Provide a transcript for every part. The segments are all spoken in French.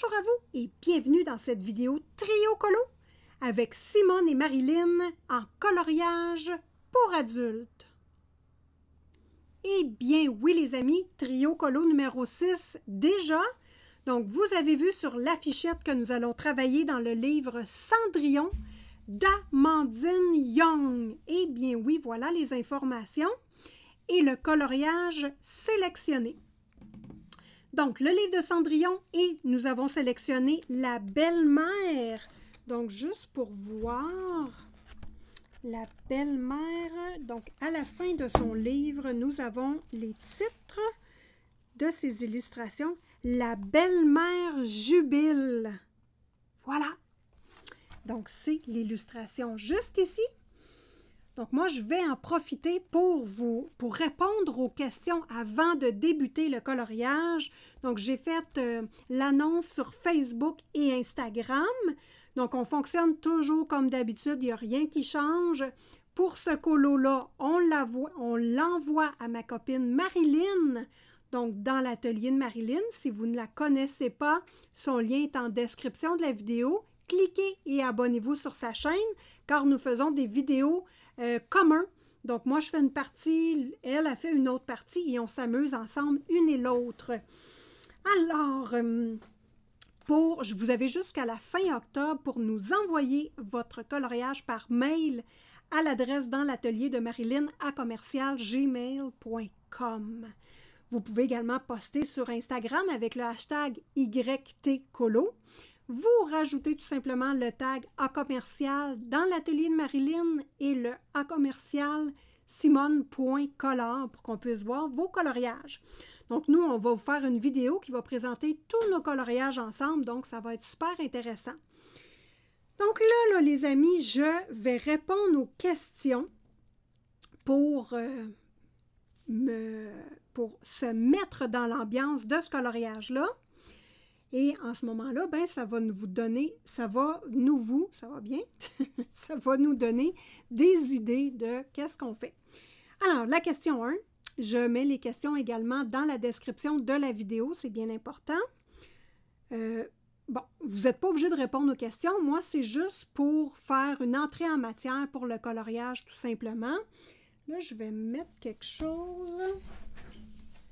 Bonjour à vous et bienvenue dans cette vidéo Trio Colo avec Simone et Marilyn en coloriage pour adultes. Eh bien oui les amis, Trio Colo numéro 6 déjà. Donc vous avez vu sur l'affichette que nous allons travailler dans le livre Cendrillon d'Amandine Young. Eh bien oui, voilà les informations et le coloriage sélectionné. Donc, le livre de Cendrillon et nous avons sélectionné la belle-mère. Donc, juste pour voir la belle-mère. Donc, à la fin de son livre, nous avons les titres de ces illustrations. La belle-mère jubile. Voilà. Donc, c'est l'illustration juste ici. Donc, moi, je vais en profiter pour répondre aux questions avant de débuter le coloriage. Donc, j'ai fait l'annonce sur Facebook et Instagram. Donc, on fonctionne toujours comme d'habitude, il n'y a rien qui change. Pour ce colo-là, on l'envoie à ma copine Marilyn, donc dans l'atelier de Marilyn. Si vous ne la connaissez pas, son lien est en description de la vidéo. Cliquez et abonnez-vous sur sa chaîne, car nous faisons des vidéos commun. Donc, moi, je fais une partie, elle a fait une autre partie et on s'amuse ensemble, une et l'autre. Alors, vous avez jusqu'à la fin octobre pour nous envoyer votre coloriage par mail à l'adresse dans l'atelier de Marilyn à commercial@gmail.com. Vous pouvez également poster sur Instagram avec le hashtag YTColo. Vous rajoutez tout simplement le tag A commercial dans l'atelier de Marilyn et le A commercial simone.color pour qu'on puisse voir vos coloriages. Donc, nous, on va vous faire une vidéo qui va présenter tous nos coloriages ensemble, donc ça va être super intéressant. Donc là, les amis, je vais répondre aux questions pour se mettre dans l'ambiance de ce coloriage-là. Et en ce moment-là, ben, ça va nous donner des idées de qu'est-ce qu'on fait. Alors, la question 1, je mets les questions également dans la description de la vidéo, c'est bien important. Bon, vous n'êtes pas obligé de répondre aux questions. Moi, c'est juste pour faire une entrée en matière pour le coloriage, tout simplement. Là, je vais mettre quelque chose.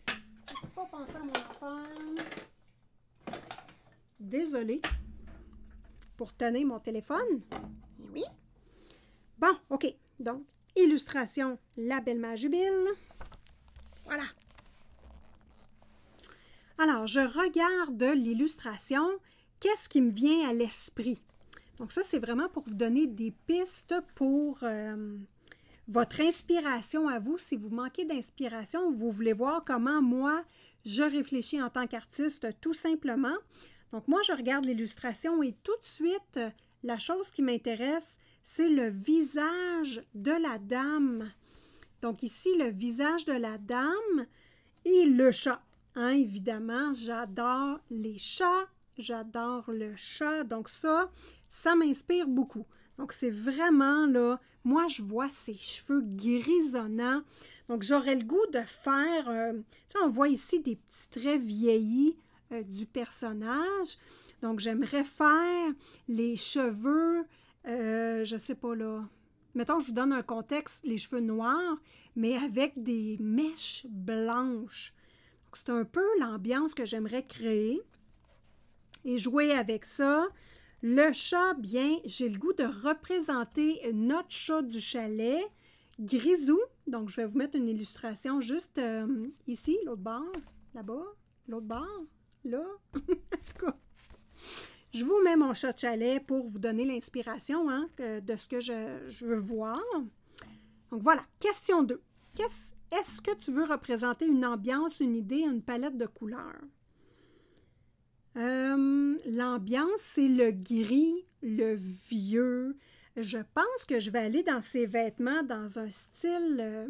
Je ne peux pas penser à mon affaire. Désolée pour tenir mon téléphone. Oui. Bon, OK. Donc, illustration, la belle-mère jubile. Voilà. Alors, je regarde l'illustration. Qu'est-ce qui me vient à l'esprit? Donc, ça, c'est vraiment pour vous donner des pistes pour votre inspiration à vous. Si vous manquez d'inspiration, vous voulez voir comment moi, je réfléchis en tant qu'artiste, tout simplement. Donc, moi, je regarde l'illustration et tout de suite, la chose qui m'intéresse, c'est le visage de la dame. Donc, ici, le visage de la dame et le chat. Hein, évidemment, j'adore les chats, j'adore le chat. Donc, ça m'inspire beaucoup. Donc, c'est vraiment, là, moi, je vois ses cheveux grisonnants. Donc, j'aurais le goût de faire, tu sais, on voit ici des petits traits vieillis du personnage. Donc, j'aimerais faire les cheveux, je sais pas là, mettons, je vous donne un contexte, les cheveux noirs, mais avec des mèches blanches. Donc, c'est un peu l'ambiance que j'aimerais créer et jouer avec ça. Le chat, bien, j'ai le goût de représenter notre chat du chalet, Grisou. Donc, je vais vous mettre une illustration juste ici, l'autre bord, là-bas, l'autre bord. Là, en tout cas, je vous mets mon chat de chalet pour vous donner l'inspiration hein, de ce que je veux voir. Donc voilà, question 2. Est-ce que tu veux représenter une ambiance, une idée, une palette de couleurs? L'ambiance, c'est le gris, le vieux. Je pense que je vais aller dans ces vêtements dans un style,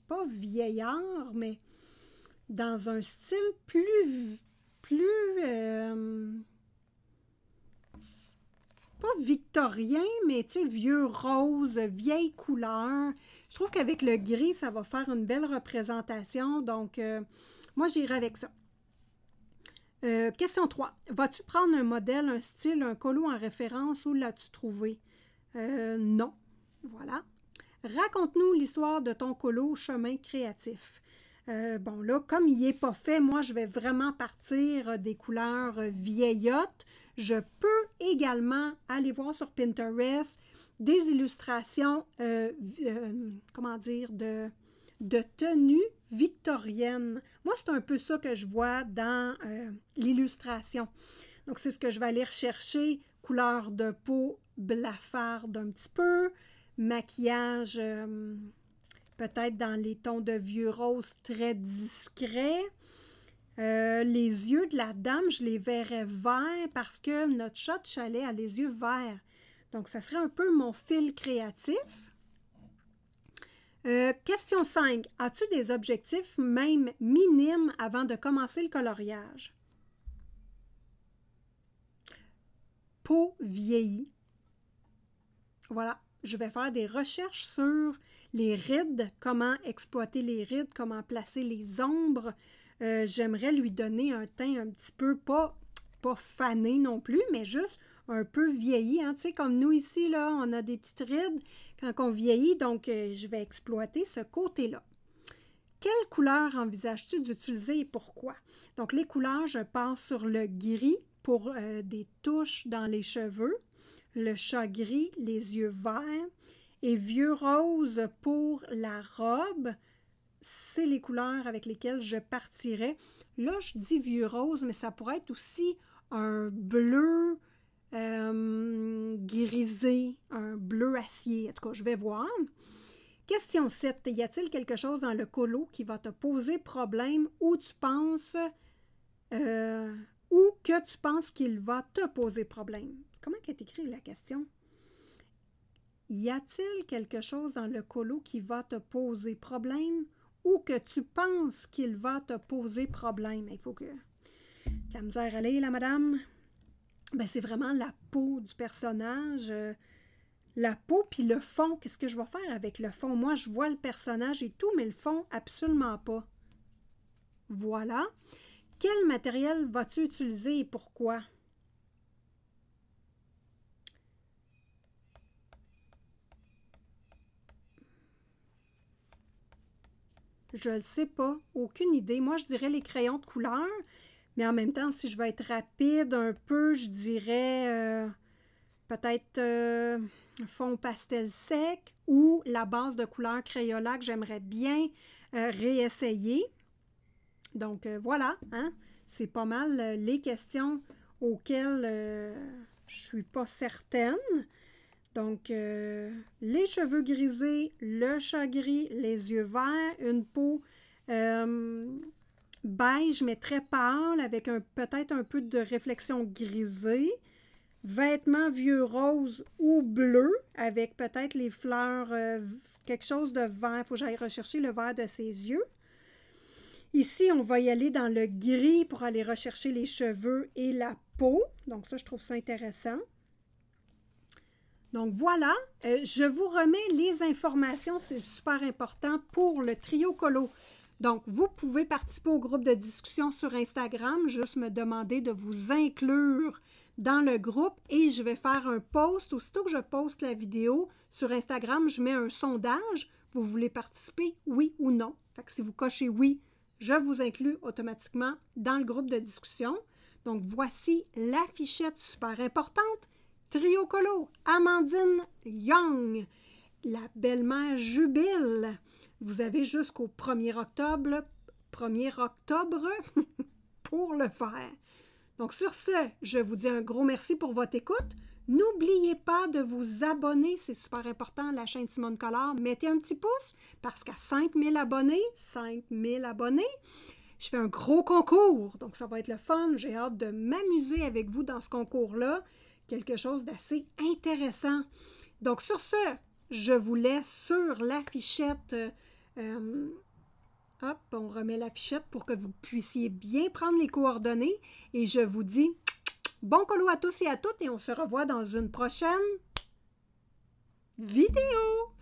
pas vieillard, mais dans un style pas victorien, mais tu sais, vieux rose, vieille couleur. Je trouve qu'avec le gris, ça va faire une belle représentation. Donc, moi, j'irai avec ça. Question 3. Vas-tu prendre un modèle, un style, un colo en référence? Où l'as-tu trouvé? Non. Voilà. Raconte-nous l'histoire de ton colo chemin créatif. Bon, là, comme il n'est pas fait, moi, je vais vraiment partir des couleurs vieillottes. Je peux également aller voir sur Pinterest des illustrations, comment dire, de tenues victoriennes. Moi, c'est un peu ça que je vois dans l'illustration. Donc, c'est ce que je vais aller rechercher. Couleur de peau blafarde un petit peu. Maquillage, peut-être dans les tons de vieux rose très discrets. Les yeux de la dame, je les verrais verts parce que notre chat de chalet a les yeux verts. Donc, ça serait un peu mon fil créatif. Question 5. As-tu des objectifs, même minimes, avant de commencer le coloriage? Peau vieillie. Voilà. Je vais faire des recherches sur les rides, comment exploiter les rides, comment placer les ombres. J'aimerais lui donner un teint un petit peu, pas fané non plus, mais juste un peu vieilli. Hein? Tu sais, comme nous ici, là, on a des petites rides quand on vieillit, donc je vais exploiter ce côté-là. Quelle couleur envisages-tu d'utiliser et pourquoi? Donc, les couleurs, je passe sur le gris pour des touches dans les cheveux, le chat gris, les yeux verts et vieux rose pour la robe. C'est les couleurs avec lesquelles je partirais. Là, je dis vieux rose, mais ça pourrait être aussi un bleu grisé, un bleu acier. En tout cas, je vais voir. Question 7. Y a-t-il quelque chose dans le colo qui va te poser problème ou tu penses ou que tu penses qu'il va te poser problème? Comment est écrite la question? Y a-t-il quelque chose dans le colo qui va te poser problème ou que tu penses qu'il va te poser problème? Il faut que la misère allait, la madame. Ben, c'est vraiment la peau du personnage. La peau puis le fond. Qu'est-ce que je vais faire avec le fond? Moi, je vois le personnage et tout, mais le fond, absolument pas. Voilà. Quel matériel vas-tu utiliser et pourquoi? Je ne sais pas, aucune idée. Moi, je dirais les crayons de couleur, mais en même temps, si je veux être rapide un peu, je dirais peut-être un fond pastel sec ou la base de couleur Crayola que j'aimerais bien réessayer. Donc, voilà, hein? C'est pas mal les questions auxquelles je ne suis pas certaine. Donc, les cheveux grisés, le chat gris, les yeux verts, une peau beige mais très pâle avec peut-être un peu de réflexion grisée, vêtements vieux rose ou bleu avec peut-être les fleurs, quelque chose de vert. Il faut que j'aille rechercher le vert de ses yeux. Ici, on va y aller dans le gris pour aller rechercher les cheveux et la peau. Donc ça, je trouve ça intéressant. Donc voilà, je vous remets les informations, c'est super important pour le trio colo. Donc, vous pouvez participer au groupe de discussion sur Instagram, juste me demander de vous inclure dans le groupe et je vais faire un post. Aussitôt que je poste la vidéo sur Instagram, je mets un sondage. Vous voulez participer, oui ou non? Fait que si vous cochez oui, je vous inclus automatiquement dans le groupe de discussion. Donc, voici l'affichette super importante. Trio colo, Amandine Young, la belle-mère Jubile. Vous avez jusqu'au 1er octobre pour le faire. Donc, sur ce, je vous dis un gros merci pour votre écoute. N'oubliez pas de vous abonner, c'est super important, à la chaîne Simone Collard. Mettez un petit pouce parce qu'à 5000 abonnés, je fais un gros concours. Donc, ça va être le fun. J'ai hâte de m'amuser avec vous dans ce concours-là. Quelque chose d'assez intéressant. Donc, sur ce, je vous laisse sur l'affichette. Hop, on remet l'affichette pour que vous puissiez bien prendre les coordonnées. Et je vous dis bon colo à tous et à toutes et on se revoit dans une prochaine vidéo.